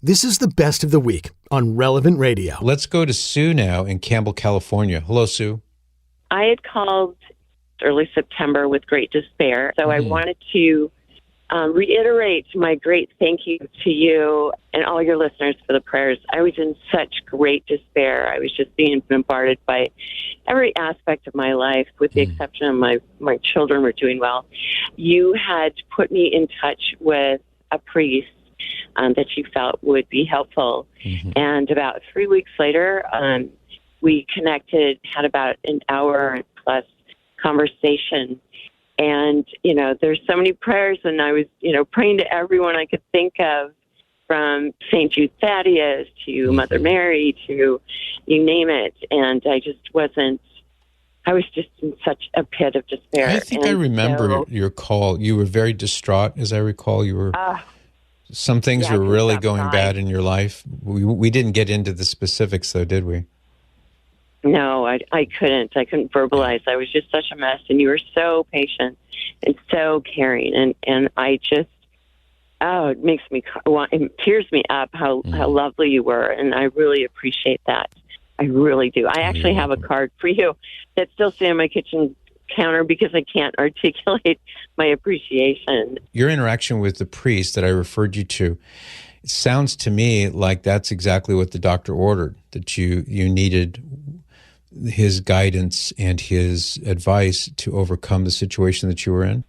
This is the best of the week on Relevant Radio. Let's go to Sue now in Campbell, California. Hello, Sue. I had called early September with great despair, so I wanted to reiterate my great thank you to you and all your listeners for the prayers. I was in such great despair. I was just being bombarded by every aspect of my life, with the exception of my children were doing well. You had put me in touch with a priest that you felt would be helpful. And about 3 weeks later, we connected, had about an hour plus conversation. And, you know, there's so many prayers, and I was, you know, praying to everyone I could think of, from St. Jude Thaddeus to Mother Mary to you name it. And I was just in such a pit of despair. I think I remember your call. You were very distraught, as I recall. You were... Some things were really going bad in your life. We didn't get into the specifics, though, did we? No, I couldn't. I couldn't verbalize. I was just such a mess, and you were so patient and so caring. And I just, it makes me, it tears me up how lovely you were, and I really appreciate that. I really do. I actually have a card for you that's still sitting on my kitchen counter because I can't articulate my appreciation. Your interaction with the priest that I referred you to, it sounds to me like that's exactly what the doctor ordered, that you needed his guidance and his advice to overcome the situation that you were in.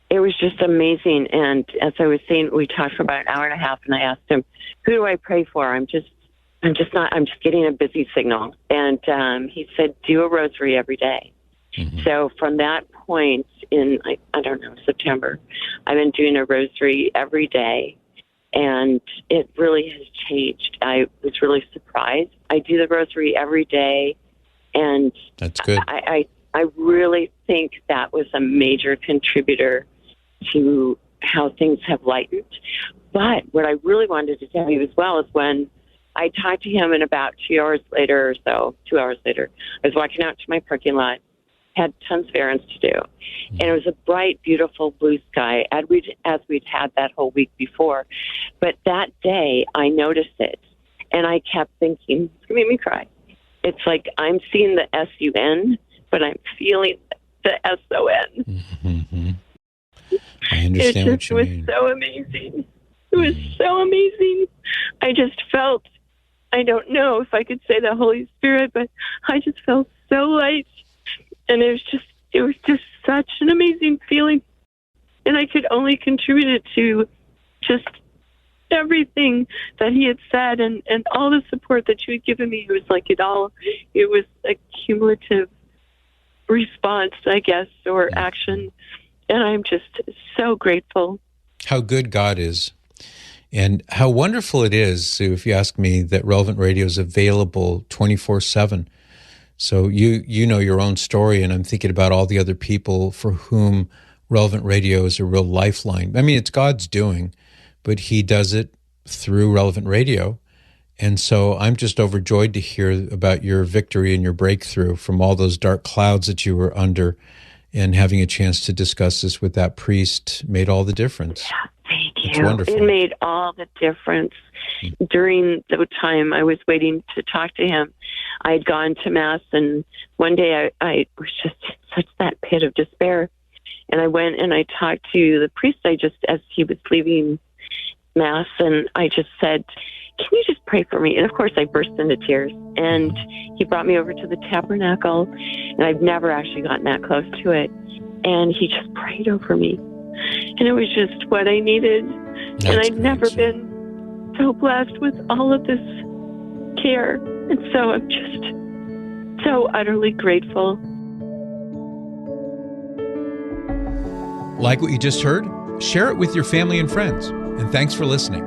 It was just amazing. And as I was saying, we talked for about an hour and a half, and I asked him, who do I pray for? I'm just getting a busy signal. And he said, do a rosary every day. So from that point in, I don't know, September, I've been doing a rosary every day, and it really has changed. I was really surprised. I do the rosary every day, and that's good. I really think that was a major contributor to how things have lightened. But what I really wanted to tell you as well is when I talked to him, and about 2 hours later or so, 2 hours later, I was walking out to my parking lot, had tons of errands to do. And it was a bright, beautiful blue sky, as we'd had that whole week before. But that day, I noticed it, and I kept thinking, it's going to make me cry. It's like I'm seeing the S-U-N, but I'm feeling the S-O-N. I understand what you mean. It was so amazing. It was so amazing. I just felt, I don't know if I could say the Holy Spirit, but I just felt so light. And it was just such an amazing feeling. And I could only contribute it to just everything that he had said and all the support that you had given me. It was like it was a cumulative response, I guess, or action. And I'm just so grateful. How good God is. And how wonderful it is, Sue, if you ask me, that Relevant Radio is available 24/7. So you know your own story, and I'm thinking about all the other people for whom Relevant Radio is a real lifeline. I mean, it's God's doing, but he does it through Relevant Radio. And so I'm just overjoyed to hear about your victory and your breakthrough from all those dark clouds that you were under, and having a chance to discuss this with that priest made all the difference. Yeah, thank you. It's wonderful. It made all the difference. During the time I was waiting to talk to him, I had gone to Mass, and one day I was just in such that pit of despair. And I went and I talked to the priest as he was leaving Mass, and I just said, can you just pray for me? And of course I burst into tears, and he brought me over to the tabernacle, and I've never actually gotten that close to it. And he just prayed over me, and it was just what I needed. That's and I'd great, never Sue. been so blessed with all of this care. And so I'm just so utterly grateful. Like what you just heard? Share it with your family and friends. And thanks for listening.